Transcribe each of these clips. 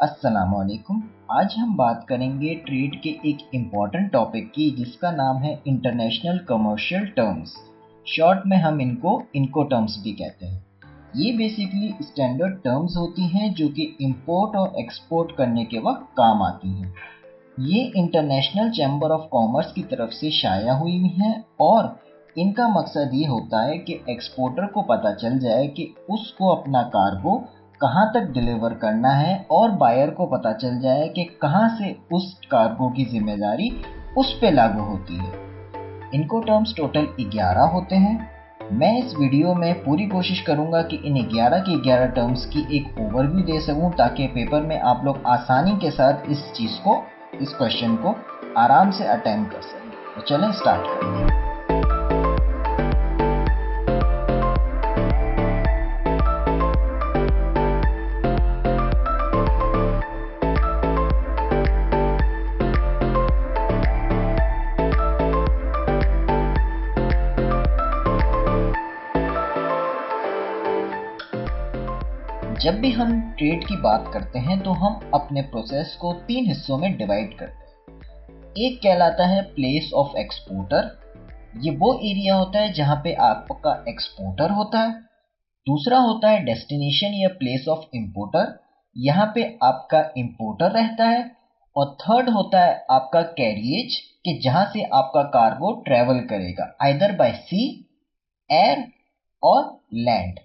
अस्सलामुअलैकुम। आज हम बात करेंगे ट्रेड के एक इम्पॉर्टेंट टॉपिक की जिसका नाम है इंटरनेशनल कमर्शियल टर्म्स। शॉर्ट में हम इनको इनको टर्म्स भी कहते हैं। ये बेसिकली स्टैंडर्ड टर्म्स होती हैं जो कि इंपोर्ट और एक्सपोर्ट करने के वक्त काम आती हैं। ये इंटरनेशनल चैम्बर ऑफ कॉमर्स की तरफ से शाया हुई हैं और इनका मकसद ये होता है कि एक्सपोर्टर को पता चल जाए कि उसको अपना कार्गो कहाँ तक डिलीवर करना है और बायर को पता चल जाए कि कहाँ से उस कार्गो की जिम्मेदारी उस पे लागू होती है। इनको टर्म्स टोटल 11 होते हैं। मैं इस वीडियो में पूरी कोशिश करूंगा कि इन 11 के 11 टर्म्स की एक ओवरव्यू दे सकूं ताकि पेपर में आप लोग आसानी के साथ इस क्वेश्चन को आराम से अटेम्प्ट कर सकें। तो चलें स्टार्ट करते हैं। जब भी हम ट्रेड की बात करते हैं तो हम अपने प्रोसेस को 3 हिस्सों में डिवाइड करते हैं। एक कहलाता है प्लेस ऑफ एक्सपोर्टर। ये वो एरिया होता है जहां पे आपका एक्सपोर्टर होता है। दूसरा होता है डेस्टिनेशन या प्लेस ऑफ इंपोर्टर, यहाँ पे आपका इंपोर्टर रहता है। और थर्ड होता है आपका कैरिएज कि जहां से आपका कार्गो ट्रेवल करेगा, आइदर बाय सी, एयर और लैंड।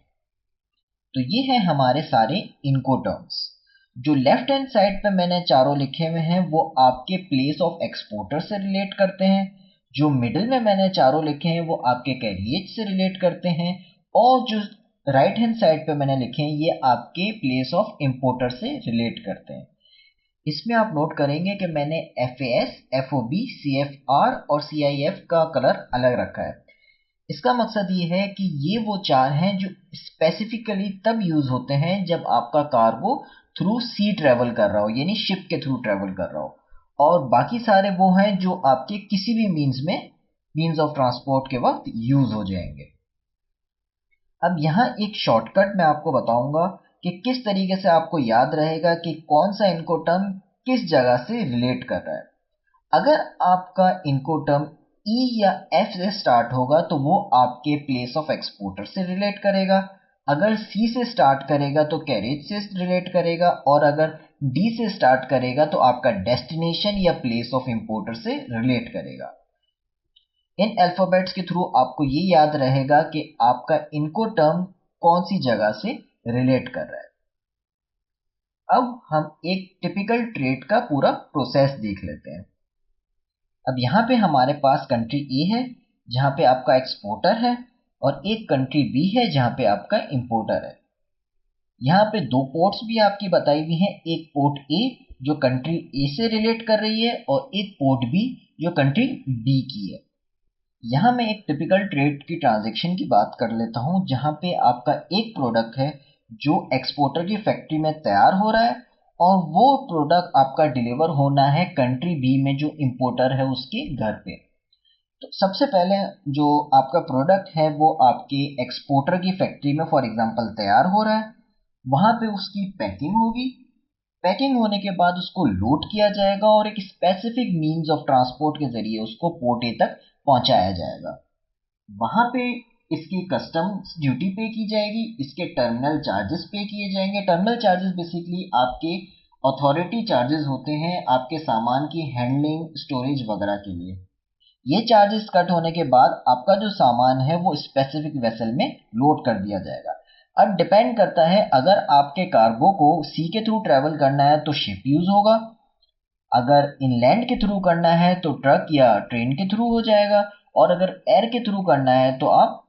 तो ये है हमारे सारे इनको टर्म्स। जो लेफ्ट हैंड साइड पे मैंने चारों लिखे हुए हैं वो आपके प्लेस ऑफ एक्सपोर्टर से रिलेट करते हैं। जो मिडिल में मैंने चारों लिखे हैं वो आपके कैरिएज से रिलेट करते हैं। और जो राइट हैंड साइड पे मैंने लिखे हैं ये आपके प्लेस ऑफ इंपोर्टर से रिलेट करते हैं। इसमें आप नोट करेंगे कि मैंने FAS, FOB, CFR और CIF का कलर अलग रखा है। इसका मकसद ये है कि ये वो चार हैं जो स्पेसिफिकली तब यूज होते हैं जब आपका कार्गो थ्रू सी ट्रेवल कर रहा हो, यानी शिप के थ्रू ट्रेवल कर रहा हो। और बाकी सारे वो हैं जो आपके किसी भी मीन्स ऑफ ट्रांसपोर्ट के वक्त यूज हो जाएंगे। अब यहाँ एक शॉर्टकट मैं आपको बताऊंगा कि किस तरीके से आपको याद रहेगा कि कौन सा इनको टर्म किस जगह से रिलेट कर रहा है। अगर आपका इनको टर्म ई या एफ से स्टार्ट होगा तो वो आपके प्लेस ऑफ एक्सपोर्टर से रिलेट करेगा। अगर सी से स्टार्ट करेगा तो कैरेज से रिलेट करेगा। और अगर डी से स्टार्ट करेगा तो आपका डेस्टिनेशन या प्लेस ऑफ इंपोर्टर से रिलेट करेगा। इन अल्फाबेट्स के थ्रू आपको ये याद रहेगा कि आपका इनको टर्म कौन सी जगह से रिलेट कर रहा है। अब हम एक टिपिकल ट्रेड का पूरा प्रोसेस देख लेते हैं। अब यहाँ पे हमारे पास कंट्री ए है जहाँ पे आपका एक्सपोर्टर है और एक कंट्री बी है जहाँ पे आपका इंपोर्टर है। यहाँ पे दो पोर्ट्स भी आपकी बताई हुई हैं, एक पोर्ट ए जो कंट्री ए से रिलेट कर रही है और एक पोर्ट बी जो कंट्री बी की है। यहाँ मैं एक टिपिकल ट्रेड की ट्रांजैक्शन की बात कर लेता हूँ जहाँ पे आपका एक प्रोडक्ट है जो एक्सपोर्टर की फैक्ट्री में तैयार हो रहा है और वो प्रोडक्ट आपका डिलीवर होना है कंट्री बी में जो इंपोर्टर है उसके घर पे। तो सबसे पहले जो आपका प्रोडक्ट है वो आपके एक्सपोर्टर की फैक्ट्री में फॉर एग्जांपल तैयार हो रहा है। वहां पे उसकी पैकिंग होगी। पैकिंग होने के बाद उसको लोड किया जाएगा और एक स्पेसिफिक मीन्स ऑफ ट्रांसपोर्ट के जरिए उसको पोर्ट ए तक पहुंचाया जाएगा। वहां पे इसकी कस्टम्स ड्यूटी पे की जाएगी, इसके टर्मिनल चार्जेस पे किए जाएंगे। टर्मिनल चार्जेस बेसिकली आपके अथॉरिटी चार्जेस होते हैं आपके सामान की हैंडलिंग, स्टोरेज वगैरह के लिए। ये चार्जेस कट होने के बाद आपका जो सामान है वो स्पेसिफिक वेसल में लोड कर दिया जाएगा। अब डिपेंड करता है, अगर आपके कार्गो को सी के थ्रू ट्रेवल करना है तो शिप यूज होगा। अगर इनलैंड के थ्रू करना है तो ट्रक या ट्रेन के थ्रू हो जाएगा। और अगर एयर के थ्रू करना है तो आप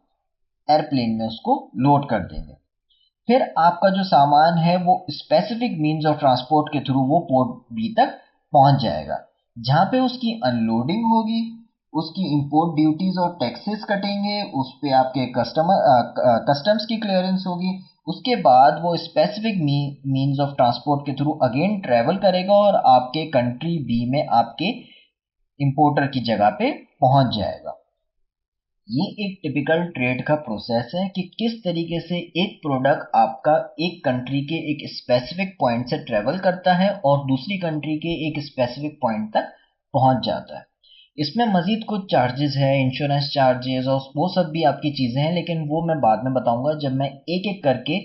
एयरप्लेन में उसको लोड कर देंगे। फिर आपका जो सामान है वो स्पेसिफिक मीन्स ऑफ ट्रांसपोर्ट के थ्रू वो पोर्ट बी तक पहुंच जाएगा जहां पे उसकी अनलोडिंग होगी। उसकी इंपोर्ट ड्यूटीज और टैक्सेस कटेंगे, उस पे आपके कस्टम्स की क्लियरेंस होगी। उसके बाद वो स्पेसिफिक मीन्स ऑफ ट्रांसपोर्ट के थ्रू अगेन ट्रेवल करेगा और आपके कंट्री बी में आपके इंपोर्टर की जगह पे पहुंच जाएगा। ये एक टिपिकल ट्रेड का प्रोसेस है कि किस तरीके से एक प्रोडक्ट आपका एक कंट्री के एक स्पेसिफिक पॉइंट से ट्रेवल करता है और दूसरी कंट्री के एक स्पेसिफिक पॉइंट तक पहुंच जाता है। इसमें मजीद कुछ चार्जेस है, इंश्योरेंस चार्जेस और वो सब भी आपकी चीजें हैं, लेकिन वो मैं बाद में बताऊंगा जब मैं एक एक करके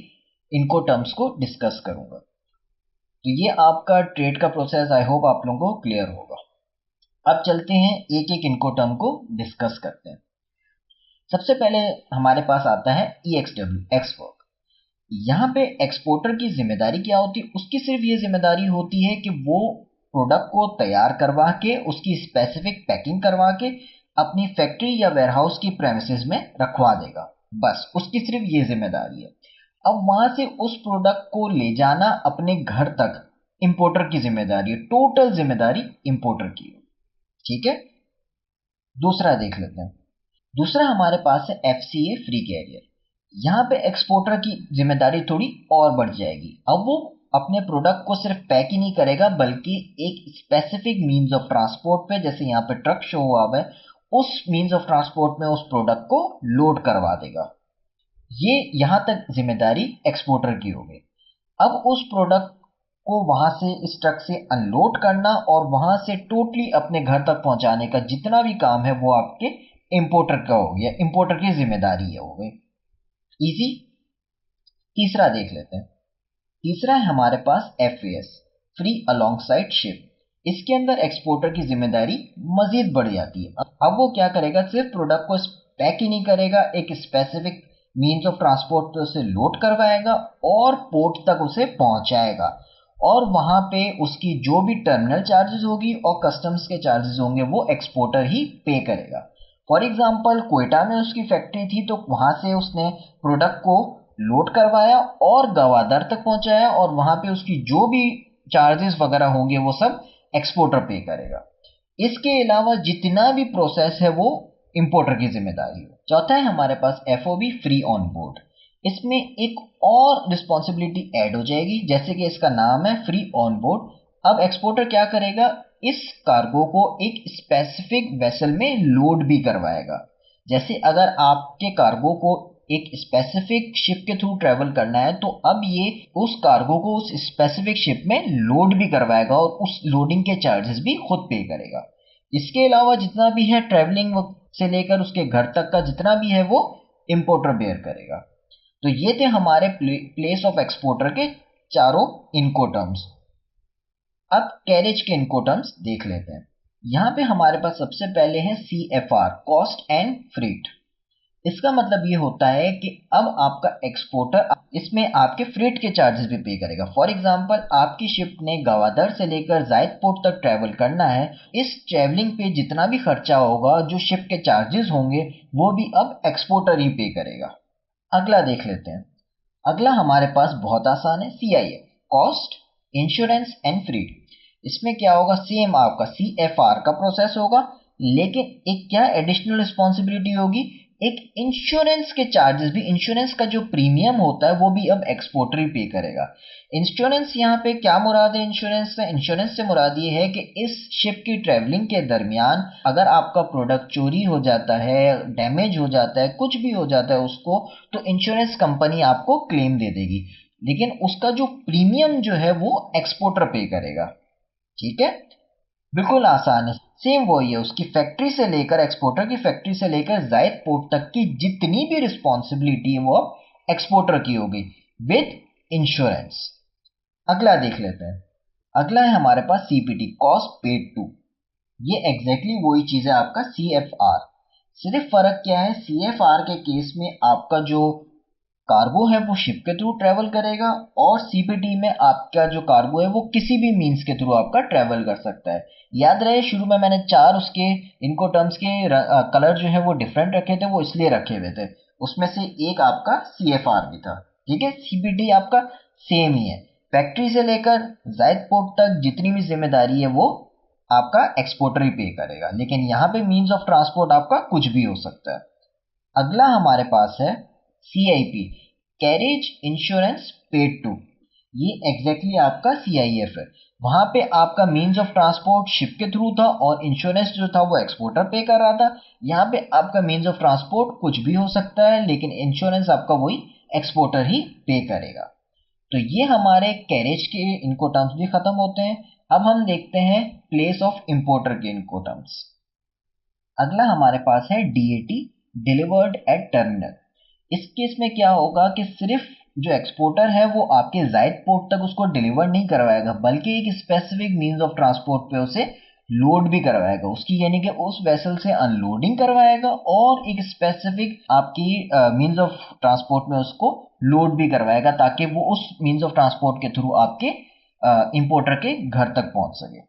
इनको टर्म्स को डिस्कस करूंगा। तो ये आपका ट्रेड का प्रोसेस, आई होप आप लोगों को क्लियर होगा। अब चलते हैं एक एक इनको टर्म को डिस्कस करते हैं। सबसे पहले हमारे पास आता है EXW, एक्स वर्क। यहाँ पे एक्सपोर्टर की जिम्मेदारी क्या होती है? उसकी सिर्फ ये जिम्मेदारी होती है कि वो प्रोडक्ट को तैयार करवा के उसकी स्पेसिफिक पैकिंग करवा के अपनी फैक्ट्री या वेयरहाउस की प्रेमिसेस में रखवा देगा। बस उसकी सिर्फ ये जिम्मेदारी है। अब वहां से उस प्रोडक्ट को ले जाना अपने घर तक इंपोर्टर की जिम्मेदारी है, टोटल जिम्मेदारी इंपोर्टर की है। ठीक है, दूसरा देख लेते हैं। दूसरा हमारे पास है FCA फ्री कैरियर। यहाँ पे एक्सपोर्टर की जिम्मेदारी थोड़ी और बढ़ जाएगी। अब वो अपने प्रोडक्ट को सिर्फ पैक ही नहीं करेगा बल्कि एक स्पेसिफिक मीन्स ऑफ ट्रांसपोर्ट पे, जैसे यहाँ पे ट्रक शो हुआ है, उस मीन्स ऑफ ट्रांसपोर्ट में उस प्रोडक्ट को लोड करवा देगा। ये यहाँ तक जिम्मेदारी एक्सपोर्टर की हो गई। अब उस प्रोडक्ट को वहां से इस ट्रक से अनलोड करना और वहां से टोटली अपने घर तक पहुंचाने का जितना भी काम है वो आपके इंपोर्टर का हो गया, इंपोर्टर की जिम्मेदारी है हो गई। इजी। तीसरा देख लेते हैं। तीसरा है हमारे पास FAS, फ्री अलोंगसाइड शिप। इसके अंदर एक्सपोर्टर की जिम्मेदारी मजीद बढ़ जाती है। अब वो क्या करेगा? सिर्फ प्रोडक्ट को पैक ही नहीं करेगा, एक स्पेसिफिक मीन्स ऑफ ट्रांसपोर्ट पे उसे लोड करवाएगा और पोर्ट तक उसे पहुंचाएगा, और वहां पे उसकी जो भी टर्मिनल चार्जेस होगी और कस्टम्स के चार्जेस होंगे वो एक्सपोर्टर ही पे करेगा। फॉर एग्जाम्पल, कोयटा में उसकी फैक्ट्री थी तो वहां से उसने प्रोडक्ट को लोड करवाया और गवादर तक पहुंचाया, और वहां पे उसकी जो भी चार्जेस वगैरह होंगे वो सब एक्सपोर्टर पे करेगा। इसके अलावा जितना भी प्रोसेस है वो इंपोर्टर की जिम्मेदारी है। चौथा है हमारे पास FOB, फ्री ऑन बोर्ड। इसमें एक और रिस्पॉन्सिबिलिटी ऐड हो जाएगी, जैसे कि इसका नाम है फ्री ऑन बोर्ड। अब एक्सपोर्टर क्या करेगा? इस कार्गो को एक स्पेसिफिक वेसल में लोड भी करवाएगा। जैसे अगर आपके कार्गो को एक स्पेसिफिक शिप के थ्रू ट्रेवल करना है तो अब ये उस कार्गो को उस स्पेसिफिक शिप में लोड भी करवाएगा और उस लोडिंग के चार्जेस भी खुद पे करेगा। इसके अलावा जितना भी है ट्रेवलिंग से लेकर उसके घर तक का जितना भी है वो इंपोर्टर बेयर करेगा। तो ये थे हमारे प्लेस ऑफ एक्सपोर्टर के चारों इनको टर्म्स। अब कैरेज के इनको टर्म्स देख लेते हैं। यहाँ पे हमारे पास सबसे पहले है CFR, कॉस्ट एंड फ्रीट। इसका मतलब ये होता है कि अब आपका एक्सपोर्टर इसमें आपके फ्रेट के चार्जेस भी पे करेगा। फॉर एग्जांपल, आपकी शिप ने गवादर से लेकर जायद पोर्ट तक ट्रेवल करना है, इस ट्रेवलिंग पे जितना भी खर्चा होगा, जो शिप के चार्जेस होंगे, वो भी अब एक्सपोर्टर ही पे करेगा। अगला देख लेते हैं। अगला हमारे पास बहुत आसान है, CIF, कॉस्ट, इंश्योरेंस एंड फ्रीट। इसमें क्या होगा? सेम आपका CFR का प्रोसेस होगा, लेकिन एक क्या एडिशनल रिस्पॉन्सिबिलिटी होगी? एक इंश्योरेंस के चार्जेस भी, इंश्योरेंस का जो प्रीमियम होता है वो भी अब एक्सपोर्टर ही पे करेगा। इंश्योरेंस यहाँ पे क्या मुराद है? इंश्योरेंस से, इंश्योरेंस से मुराद ये है कि इस शिप की ट्रेवलिंग के दरमियान अगर आपका प्रोडक्ट चोरी हो जाता है, डैमेज हो जाता है, कुछ भी हो जाता है उसको, तो इंश्योरेंस कंपनी आपको क्लेम दे देगी, लेकिन उसका जो प्रीमियम जो है वो एक्सपोर्टर पे करेगा। ठीक है, बिल्कुल आसान है। सेम वही है, उसकी फैक्ट्री से लेकर, एक्सपोर्टर की फैक्ट्री से लेकर जायद पोर्ट तक की जितनी भी रिस्पॉन्सिबिलिटी है वो अब एक्सपोर्टर की हो गई विद इंश्योरेंस। अगला देख लेते हैं। अगला है हमारे पास CPT, कॉस्ट पेड टू। ये एग्जैक्टली वही चीज है आपका CFR। सिर्फ फर्क क्या है? CFR के केस में आपका जो कार्गो है वो शिप के थ्रू ट्रेवल करेगा, और CPT में आपका जो कार्गो है वो किसी भी मीन्स के थ्रू आपका ट्रेवल कर सकता है। याद रहे शुरू में मैंने चार उसके इनको टर्म्स के कलर जो है वो डिफरेंट रखे थे, वो इसलिए रखे हुए थे। उसमें से एक आपका CFR भी था। ठीक है, CPT आपका सेम ही है। फैक्ट्री से लेकर जायद पोर्ट तक जितनी भी जिम्मेदारी है वो आपका एक्सपोर्टर ही पे करेगा, लेकिन यहाँ पे मीन्स ऑफ ट्रांसपोर्ट आपका कुछ भी हो सकता है। अगला हमारे पास है CIP, carriage insurance paid to. ये एग्जैक्टली आपका CIF है। वहां पे आपका मीन्स ऑफ ट्रांसपोर्ट शिप के थ्रू था और इंश्योरेंस जो था वो एक्सपोर्टर पे कर रहा था। यहाँ पे आपका मीन्स ऑफ ट्रांसपोर्ट कुछ भी हो सकता है, लेकिन इंश्योरेंस आपका वही एक्सपोर्टर ही पे करेगा। तो ये हमारे कैरेज के इनको टर्म्स भी खत्म होते हैं। अब हम देखते हैं प्लेस ऑफ इंपोर्टर के इनको टर्म्स। अगला हमारे पास है DAT, डिलीवर्ड एट टर्मिनल। इस केस में क्या होगा कि सिर्फ जो एक्सपोर्टर है वो आपके जायद पोर्ट तक उसको डिलीवर नहीं करवाएगा, बल्कि एक स्पेसिफिक मींस ऑफ ट्रांसपोर्ट पे उसे लोड भी करवाएगा उसकी, यानी कि उस वेसल से अनलोडिंग करवाएगा और एक स्पेसिफिक आपकी मींस ऑफ ट्रांसपोर्ट में उसको लोड भी करवाएगा, ताकि वो उस मींस ऑफ ट्रांसपोर्ट के थ्रू आपके इंपोर्टर के घर तक पहुंच सके।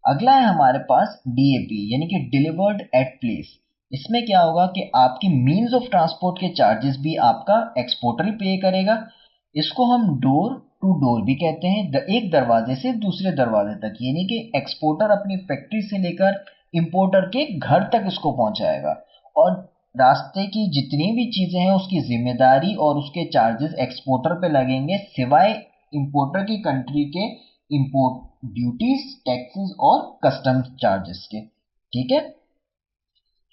अगला है हमारे पास DAP, यानी कि डिलीवर्ड एट प्लेस। इसमें क्या होगा कि आपकी मीन्स ऑफ ट्रांसपोर्ट के चार्जेस भी आपका एक्सपोर्टर ही पे करेगा। इसको हम डोर टू डोर भी कहते हैं, एक दरवाजे से दूसरे दरवाजे तक, यानी कि एक्सपोर्टर अपनी फैक्ट्री से लेकर इंपोर्टर के घर तक इसको पहुंचाएगा और रास्ते की जितनी भी चीजें हैं उसकी जिम्मेदारी और उसके चार्जेस एक्सपोर्टर पे लगेंगे, सिवाय इंपोर्टर की कंट्री के इंपोर्ट ड्यूटीज, टैक्सेस और कस्टम्स चार्जेस के। ठीक है।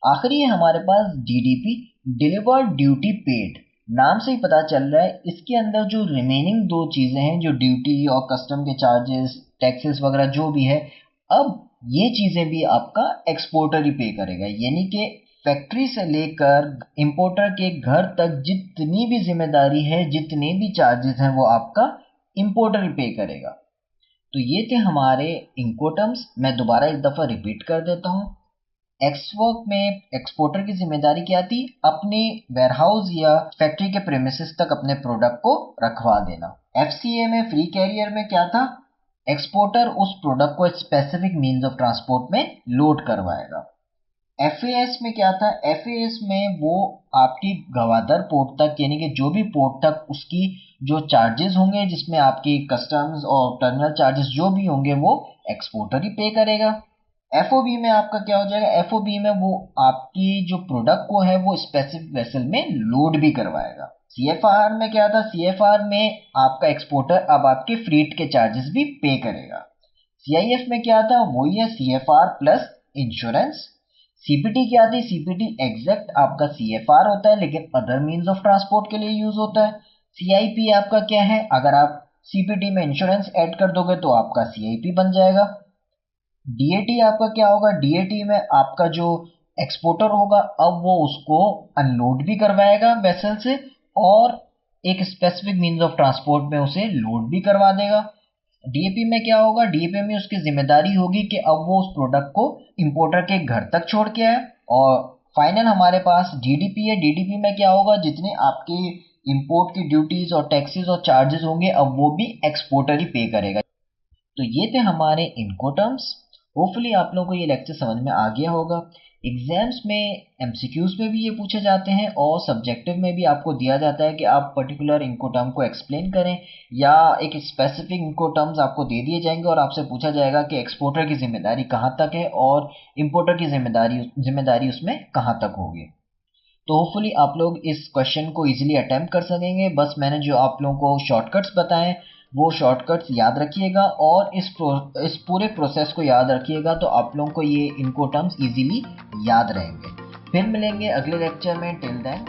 आखिरी है हमारे पास DDP, डिलीवर्ड ड्यूटी पेड। नाम से ही पता चल रहा है इसके अंदर जो रिमेनिंग दो चीजें हैं, जो ड्यूटी और कस्टम के चार्जेस, टैक्सेस वगैरह जो भी है, अब ये चीजें भी आपका एक्सपोर्टर ही पे करेगा, यानी कि फैक्ट्री से लेकर इंपोर्टर के घर तक जितनी भी जिम्मेदारी है, जितने भी चार्जेस हैं, वो आपका इंपोर्टर ही पे करेगा। तो ये थे हमारे इनकोटम्स। मैं दोबारा एक दफ़ा रिपीट कर देता हूँ। एक्सवर्क में एक्सपोर्टर की जिम्मेदारी क्या थी? अपने वेयरहाउस या फैक्ट्री के प्रेमिसेस तक अपने प्रोडक्ट को रखवा देना। FCA में फ्री कैरियर में क्या था? एक्सपोर्टर उस प्रोडक्ट को स्पेसिफिक मीन्स ऑफ ट्रांसपोर्ट में लोड करवाएगा। FAS में क्या था? FAS में वो आपकी गवादर पोर्ट तक, यानी कि जो भी पोर्ट तक उसकी जो चार्जेस होंगे, जिसमें आपकी कस्टम्स और टर्मिनल चार्जेस जो भी होंगे, वो एक्सपोर्टर ही पे करेगा। FOB में आपका क्या हो जाएगा? FOB में वो आपकी जो प्रोडक्ट को है वो स्पेसिफिक वेसल में लोड भी करवाएगा। CFR में क्या था? CFR में आपका एक्सपोर्टर अब आपके फ्रीट के चार्जेस भी पे करेगा। CIF में क्या था? वही है CFR प्लस इंश्योरेंस। CPT क्या थी? CPT एग्जैक्ट आपका CFR होता है, लेकिन अदर मीन्स ऑफ ट्रांसपोर्ट के लिए यूज होता है। CIP आपका क्या है? अगर आप CPT में इंश्योरेंस ऐड कर दोगे तो आपका CIP बन जाएगा। DAT आपका क्या होगा? DAT में आपका जो एक्सपोर्टर होगा, अब वो उसको अनलोड भी करवाएगा वेसल से और एक स्पेसिफिक मीन्स ऑफ ट्रांसपोर्ट में उसे लोड भी करवा देगा। DAP में क्या होगा? DAP में उसकी जिम्मेदारी होगी कि अब वो उस प्रोडक्ट को इंपोर्टर के घर तक छोड़ के आए। और फाइनल हमारे पास DDP है। DDP में क्या होगा? जितने आपके इंपोर्ट की ड्यूटीज और टैक्सेस और चार्जेस होंगे, अब वो भी एक्सपोर्टर ही पे करेगा। तो ये थे हमारे इनकोटर्म्स। होपफुली आप लोगों को ये लेक्चर समझ में आ गया होगा। एग्जाम्स में MCQs में भी ये पूछे जाते हैं और सब्जेक्टिव में भी आपको दिया जाता है कि आप पर्टिकुलर इनकोटर्म को एक्सप्लेन करें, या एक स्पेसिफिक इनकोटर्म्स आपको दे दिए जाएंगे और आपसे पूछा जाएगा कि एक्सपोर्टर की जिम्मेदारी कहाँ तक है और इंपोर्टर की जिम्मेदारी उसमें कहाँ तक होगी। तो होपफुली आप लोग इस क्वेश्चन को इजीली अटेम्प्ट कर सकेंगे। बस मैंने जो आप लोगों को शॉर्टकट्स बताएं वो शॉर्टकट्स याद रखिएगा और इस पूरे प्रोसेस को याद रखिएगा, तो आप लोगों को ये इनको टर्म्स इजीली याद रहेंगे। फिर मिलेंगे अगले लेक्चर में। Till then